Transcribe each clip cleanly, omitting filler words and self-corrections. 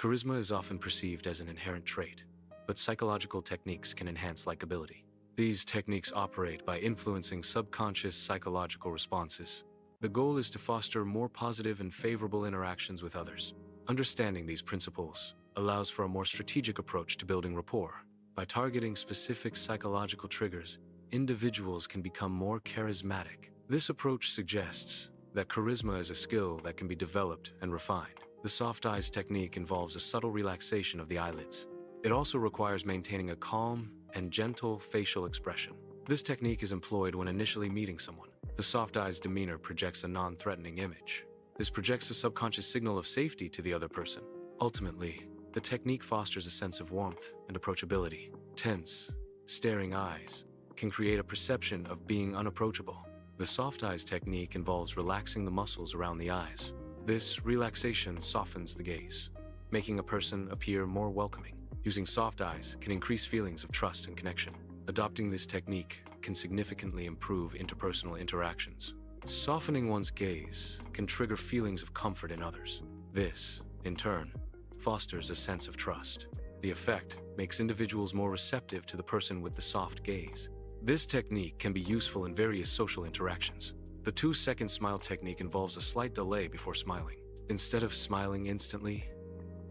Charisma is often perceived as an inherent trait, but psychological techniques can enhance likability. These techniques operate by influencing subconscious psychological responses. The goal is to foster more positive and favorable interactions with others. Understanding these principles allows for a more strategic approach to building rapport. By targeting specific psychological triggers, individuals can become more charismatic. This approach suggests that charisma is a skill that can be developed and refined. The soft eyes technique involves a subtle relaxation of the eyelids. It also requires maintaining a calm and gentle facial expression. This technique is employed when initially meeting someone. The soft eyes demeanor projects a non-threatening image. This projects a subconscious signal of safety to the other person. Ultimately, the technique fosters a sense of warmth and approachability. Tense, staring eyes can create a perception of being unapproachable. The soft eyes technique involves relaxing the muscles around the eyes. This relaxation softens the gaze, making a person appear more welcoming. Using soft eyes can increase feelings of trust and connection. Adopting this technique can significantly improve interpersonal interactions. Softening one's gaze can trigger feelings of comfort in others. This, in turn, fosters a sense of trust. The effect makes individuals more receptive to the person with the soft gaze. This technique can be useful in various social interactions. The 2-second smile technique involves a slight delay before smiling. Instead of smiling instantly,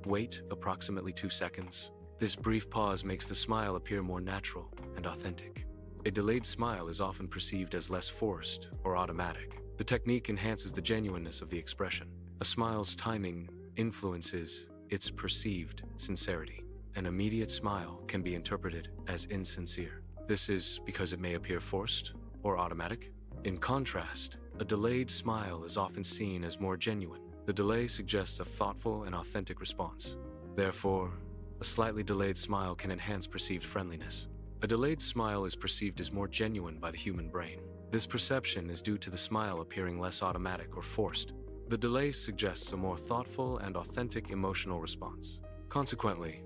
wait approximately 2 seconds. This brief pause makes the smile appear more natural and authentic. A delayed smile is often perceived as less forced or automatic. The technique enhances the genuineness of the expression. A smile's timing influences its perceived sincerity. An immediate smile can be interpreted as insincere. This is because it may appear forced or automatic. In contrast, a delayed smile is often seen as more genuine. The delay suggests a thoughtful and authentic response. Therefore, a slightly delayed smile can enhance perceived friendliness. A delayed smile is perceived as more genuine by the human brain. This perception is due to the smile appearing less automatic or forced. The delay suggests a more thoughtful and authentic emotional response. Consequently,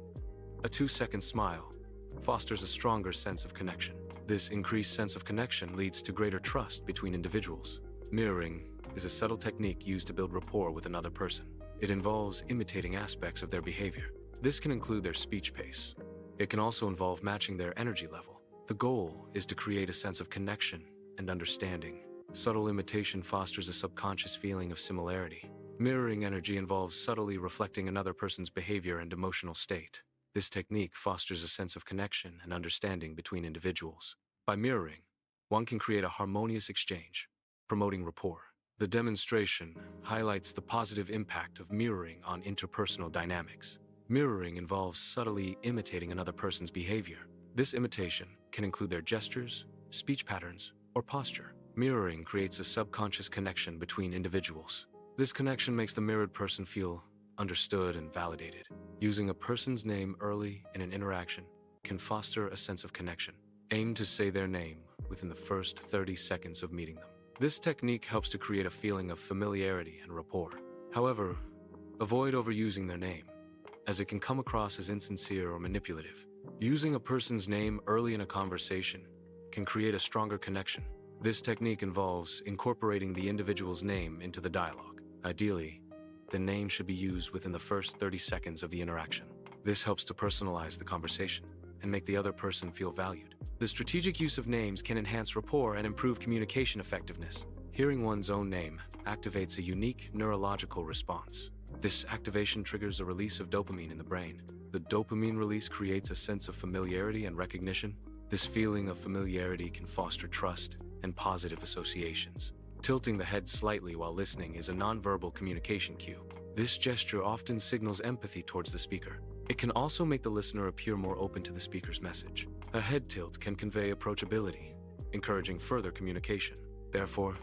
a 2-second smile fosters a stronger sense of connection. This increased sense of connection leads to greater trust between individuals. Mirroring is a subtle technique used to build rapport with another person. It involves imitating aspects of their behavior. This can include their speech pace. It can also involve matching their energy level. The goal is to create a sense of connection and understanding. Subtle imitation fosters a subconscious feeling of similarity. Mirroring energy involves subtly reflecting another person's behavior and emotional state. This technique fosters a sense of connection and understanding between individuals. By mirroring, one can create a harmonious exchange, promoting rapport. The demonstration highlights the positive impact of mirroring on interpersonal dynamics. Mirroring involves subtly imitating another person's behavior. This imitation can include their gestures, speech patterns, or posture. Mirroring creates a subconscious connection between individuals. This connection makes the mirrored person feel understood and validated. Using a person's name early in an interaction can foster a sense of connection. Aim to say their name within the first 30 seconds of meeting them. This technique helps to create a feeling of familiarity and rapport. However, avoid overusing their name, as it can come across as insincere or manipulative. Using a person's name early in a conversation can create a stronger connection. This technique involves incorporating the individual's name into the dialogue. Ideally, the name should be used within the first 30 seconds of the interaction. This helps to personalize the conversation and make the other person feel valued. The strategic use of names can enhance rapport and improve communication effectiveness. Hearing one's own name activates a unique neurological response. This activation triggers a release of dopamine in the brain. The dopamine release creates a sense of familiarity and recognition. This feeling of familiarity can foster trust and positive associations. Tilting the head slightly while listening is a nonverbal communication cue. This gesture often signals empathy towards the speaker. It can also make the listener appear more open to the speaker's message. A head tilt can convey approachability, encouraging further communication. Therefore,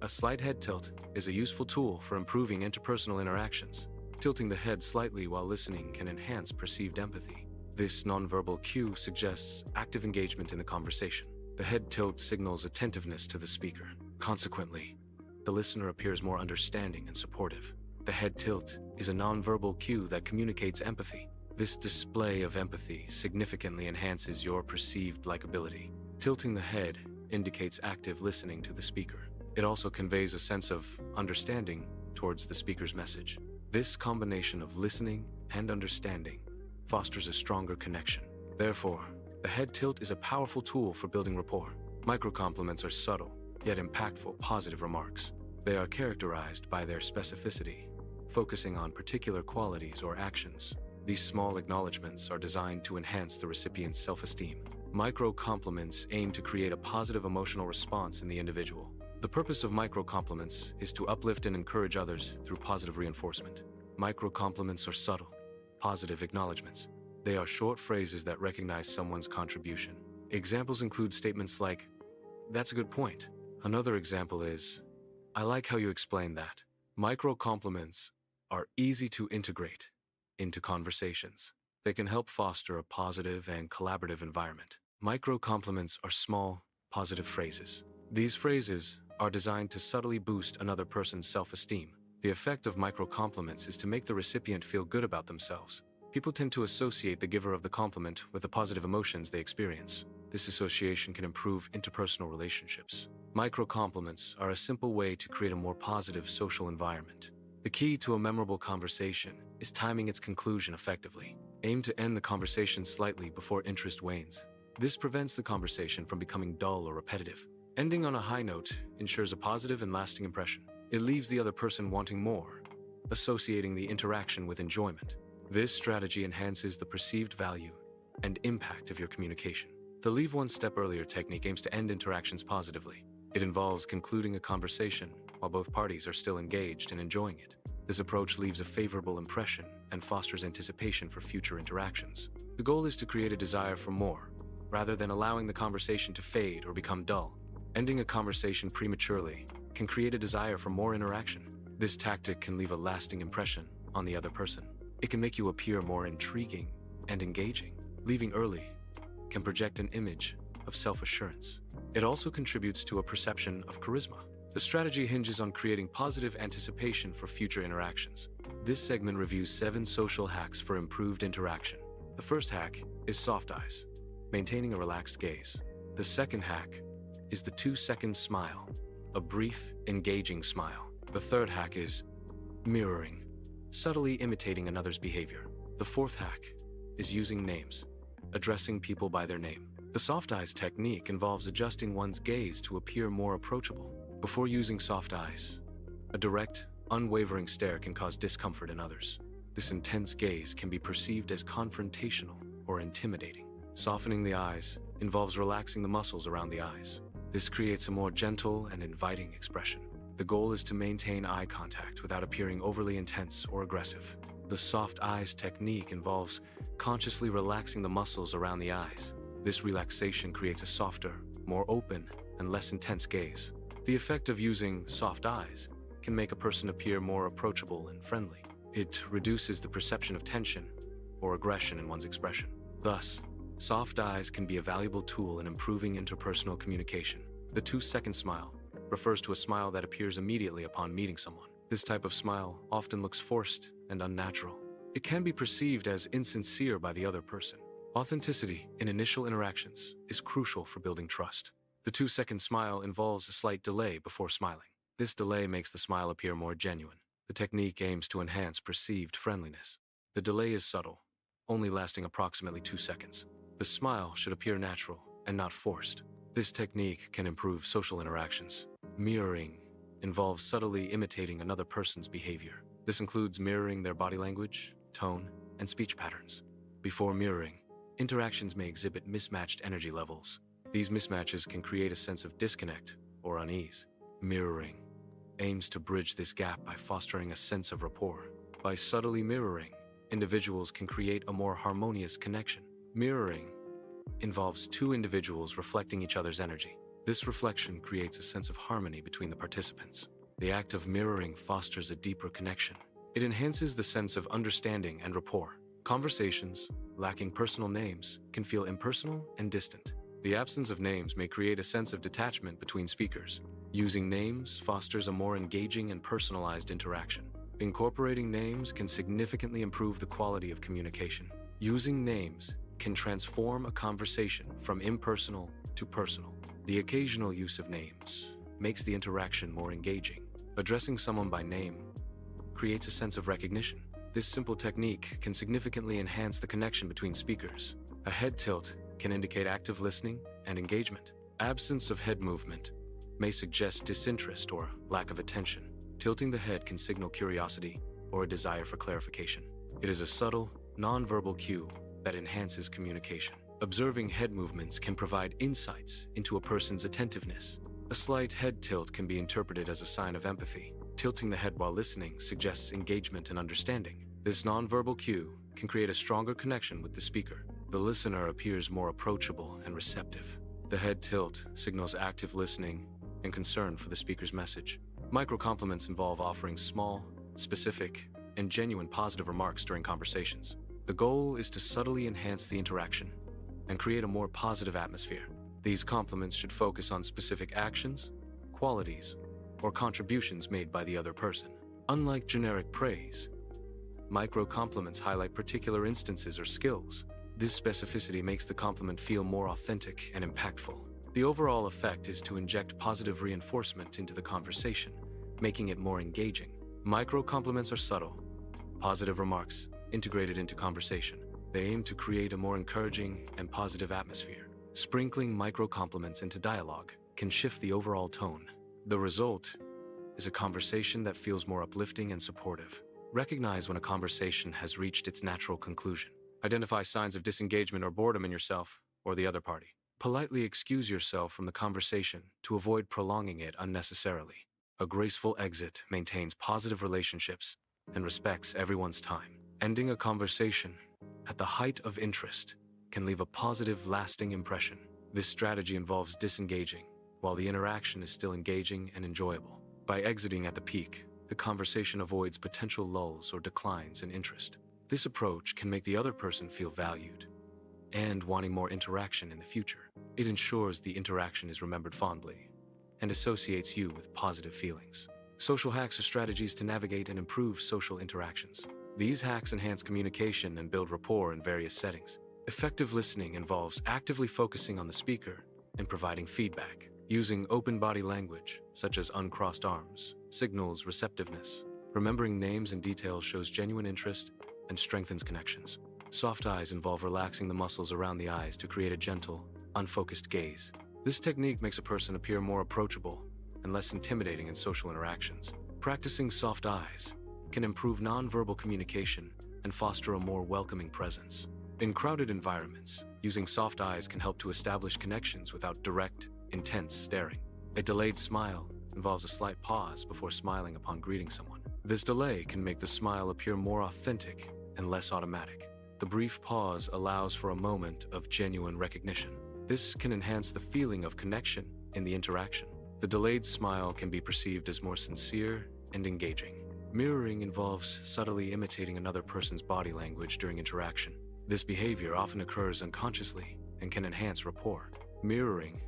a slight head tilt is a useful tool for improving interpersonal interactions. Tilting the head slightly while listening can enhance perceived empathy. This nonverbal cue suggests active engagement in the conversation. The head tilt signals attentiveness to the speaker. Consequently, the listener appears more understanding and supportive. The head tilt is a nonverbal cue that communicates empathy. This display of empathy significantly enhances your perceived likability. Tilting the head indicates active listening to the speaker. It also conveys a sense of understanding towards the speaker's message. This combination of listening and understanding fosters a stronger connection. Therefore, the head tilt is a powerful tool for building rapport. Micro-compliments are subtle, yet impactful positive remarks. They are characterized by their specificity, focusing on particular qualities or actions. These small acknowledgments are designed to enhance the recipient's self-esteem. Micro-compliments aim to create a positive emotional response in the individual. The purpose of micro-compliments is to uplift and encourage others through positive reinforcement. Micro-compliments are subtle, positive acknowledgments. They are short phrases that recognize someone's contribution. Examples include statements like, "That's a good point." Another example is, "I like how you explained that." Micro-compliments are easy to integrate into conversations. They can help foster a positive and collaborative environment. Micro-compliments are small, positive phrases. These phrases are designed to subtly boost another person's self-esteem. The effect of micro-compliments is to make the recipient feel good about themselves. People tend to associate the giver of the compliment with the positive emotions they experience. This association can improve interpersonal relationships. Micro-compliments are a simple way to create a more positive social environment. The key to a memorable conversation is timing its conclusion effectively. Aim to end the conversation slightly before interest wanes. This prevents the conversation from becoming dull or repetitive. Ending on a high note ensures a positive and lasting impression. It leaves the other person wanting more, associating the interaction with enjoyment. This strategy enhances the perceived value and impact of your communication. The leave one step earlier technique aims to end interactions positively. It involves concluding a conversation while both parties are still engaged and enjoying it. This approach leaves a favorable impression and fosters anticipation for future interactions. The goal is to create a desire for more, rather than allowing the conversation to fade or become dull. Ending a conversation prematurely can create a desire for more interaction. This tactic can leave a lasting impression on the other person. It can make you appear more intriguing and engaging. Leaving early can project an image of self-assurance. It also contributes to a perception of charisma. The strategy hinges on creating positive anticipation for future interactions. This segment reviews 7 social hacks for improved interaction. The first hack is soft eyes, maintaining a relaxed gaze. The second hack is the 2-second smile, a brief, engaging smile. The third hack is mirroring, subtly imitating another's behavior. The fourth hack is using names, addressing people by their name. The soft eyes technique involves adjusting one's gaze to appear more approachable. Before using soft eyes, a direct, unwavering stare can cause discomfort in others. This intense gaze can be perceived as confrontational or intimidating. Softening the eyes involves relaxing the muscles around the eyes. This creates a more gentle and inviting expression. The goal is to maintain eye contact without appearing overly intense or aggressive. The soft eyes technique involves consciously relaxing the muscles around the eyes. This relaxation creates a softer, more open, and less intense gaze. The effect of using soft eyes can make a person appear more approachable and friendly. It reduces the perception of tension or aggression in one's expression. Thus, soft eyes can be a valuable tool in improving interpersonal communication. The 2-second smile refers to a smile that appears immediately upon meeting someone. This type of smile often looks forced and unnatural. It can be perceived as insincere by the other person. Authenticity in initial interactions is crucial for building trust. The 2-second smile involves a slight delay before smiling. This delay makes the smile appear more genuine. The technique aims to enhance perceived friendliness. The delay is subtle, only lasting approximately 2 seconds. The smile should appear natural and not forced. This technique can improve social interactions. Mirroring involves subtly imitating another person's behavior. This includes mirroring their body language, tone, and speech patterns. Before mirroring, interactions may exhibit mismatched energy levels. These mismatches can create a sense of disconnect or unease. Mirroring aims to bridge this gap by fostering a sense of rapport. By subtly mirroring, individuals can create a more harmonious connection. Mirroring involves 2 individuals reflecting each other's energy. This reflection creates a sense of harmony between the participants. The act of mirroring fosters a deeper connection. It enhances the sense of understanding and rapport. Conversations lacking personal names can feel impersonal and distant. The absence of names may create a sense of detachment between speakers. Using names fosters a more engaging and personalized interaction. Incorporating names can significantly improve the quality of communication. Using names can transform a conversation from impersonal to personal. The occasional use of names makes the interaction more engaging. Addressing someone by name creates a sense of recognition. This simple technique can significantly enhance the connection between speakers. A head tilt can indicate active listening and engagement. Absence of head movement may suggest disinterest or lack of attention. Tilting the head can signal curiosity or a desire for clarification. It is a subtle, non-verbal cue that enhances communication. Observing head movements can provide insights into a person's attentiveness. A slight head tilt can be interpreted as a sign of empathy. Tilting the head while listening suggests engagement and understanding. This non-verbal cue can create a stronger connection with the speaker. The listener appears more approachable and receptive. The head tilt signals active listening and concern for the speaker's message. Micro-compliments involve offering small, specific, and genuine positive remarks during conversations. The goal is to subtly enhance the interaction and create a more positive atmosphere. These compliments should focus on specific actions, qualities, or contributions made by the other person. Unlike generic praise, micro-compliments highlight particular instances or skills. This specificity makes the compliment feel more authentic and impactful. The overall effect is to inject positive reinforcement into the conversation, making it more engaging. Micro-compliments are subtle, positive remarks integrated into conversation. They aim to create a more encouraging and positive atmosphere. Sprinkling micro-compliments into dialogue can shift the overall tone. The result is a conversation that feels more uplifting and supportive. Recognize when a conversation has reached its natural conclusion. Identify signs of disengagement or boredom in yourself or the other party. Politely excuse yourself from the conversation to avoid prolonging it unnecessarily. A graceful exit maintains positive relationships and respects everyone's time. Ending a conversation at the height of interest can leave a positive, lasting impression. This strategy involves disengaging while the interaction is still engaging and enjoyable. By exiting at the peak, the conversation avoids potential lulls or declines in interest. This approach can make the other person feel valued and wanting more interaction in the future. It ensures the interaction is remembered fondly and associates you with positive feelings. Social hacks are strategies to navigate and improve social interactions. These hacks enhance communication and build rapport in various settings. Effective listening involves actively focusing on the speaker and providing feedback. Using open body language, such as uncrossed arms, signals receptiveness. Remembering names and details shows genuine interest and strengthens connections. Soft eyes involve relaxing the muscles around the eyes to create a gentle, unfocused gaze. This technique makes a person appear more approachable and less intimidating in social interactions. Practicing soft eyes can improve nonverbal communication and foster a more welcoming presence. In crowded environments, using soft eyes can help to establish connections without direct, intense staring. A delayed smile involves a slight pause before smiling upon greeting someone. This delay can make the smile appear more authentic and less automatic. The brief pause allows for a moment of genuine recognition. This can enhance the feeling of connection in the interaction. The delayed smile can be perceived as more sincere and engaging. Mirroring involves subtly imitating another person's body language during interaction. This behavior often occurs unconsciously and can enhance rapport. Mirroring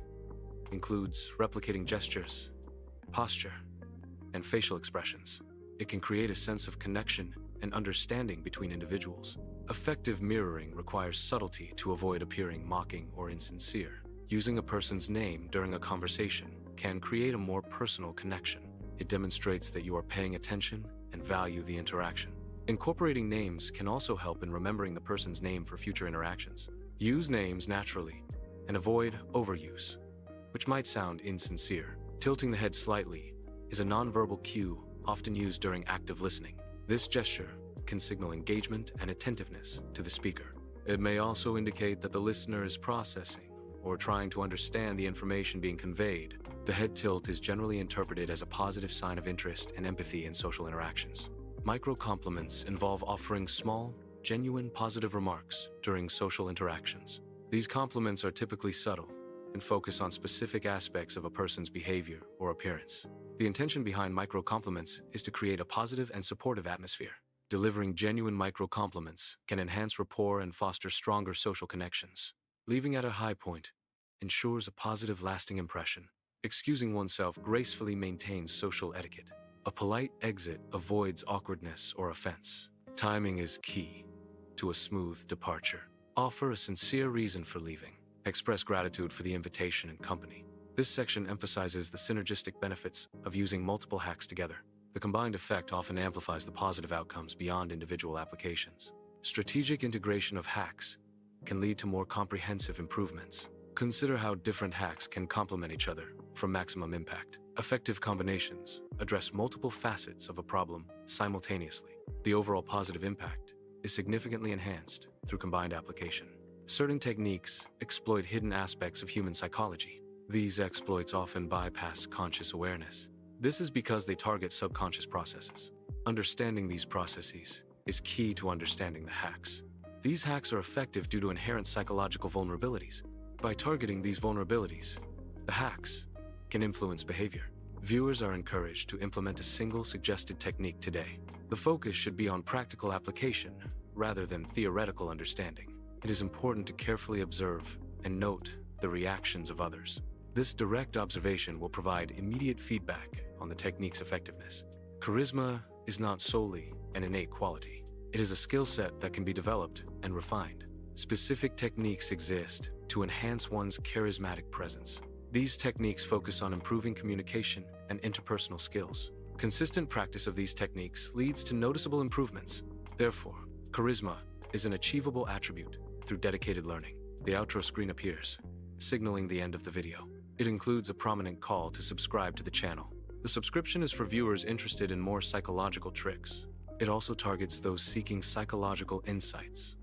includes replicating gestures, posture, and facial expressions. It can create a sense of connection and understanding between individuals. Effective mirroring requires subtlety to avoid appearing mocking or insincere. Using a person's name during a conversation can create a more personal connection. It demonstrates that you are paying attention and value the interaction. Incorporating names can also help in remembering the person's name for future interactions. Use names naturally and avoid overuse, which might sound insincere. Tilting the head slightly is a nonverbal cue often used during active listening. This gesture can signal engagement and attentiveness to the speaker. It may also indicate that the listener is processing or trying to understand the information being conveyed. The head tilt is generally interpreted as a positive sign of interest and empathy in social interactions. Micro-compliments involve offering small, genuine positive remarks during social interactions. These compliments are typically subtle and focus on specific aspects of a person's behavior or appearance. The intention behind micro-compliments is to create a positive and supportive atmosphere. Delivering genuine micro-compliments can enhance rapport and foster stronger social connections. Leaving at a high point ensures a positive, lasting impression. Excusing oneself gracefully maintains social etiquette. A polite exit avoids awkwardness or offense. Timing is key to a smooth departure. Offer a sincere reason for leaving. Express gratitude for the invitation and company. This section emphasizes the synergistic benefits of using multiple hacks together. The combined effect often amplifies the positive outcomes beyond individual applications. Strategic integration of hacks can lead to more comprehensive improvements. Consider how different hacks can complement each other for maximum impact. Effective combinations address multiple facets of a problem simultaneously. The overall positive impact is significantly enhanced through combined application. Certain techniques exploit hidden aspects of human psychology. These exploits often bypass conscious awareness. This is because they target subconscious processes. Understanding these processes is key to understanding the hacks. These hacks are effective due to inherent psychological vulnerabilities. By targeting these vulnerabilities, the hacks can influence behavior. Viewers are encouraged to implement a single suggested technique today. The focus should be on practical application rather than theoretical understanding. It is important to carefully observe and note the reactions of others. This direct observation will provide immediate feedback on the technique's effectiveness. Charisma is not solely an innate quality. It is a skill set that can be developed and refined. Specific techniques exist to enhance one's charismatic presence. These techniques focus on improving communication and interpersonal skills. Consistent practice of these techniques leads to noticeable improvements. Therefore, charisma is an achievable attribute through dedicated learning. The outro screen appears, signaling the end of the video. It includes a prominent call to subscribe to the channel. The subscription is for viewers interested in more psychological tricks. It also targets those seeking psychological insights.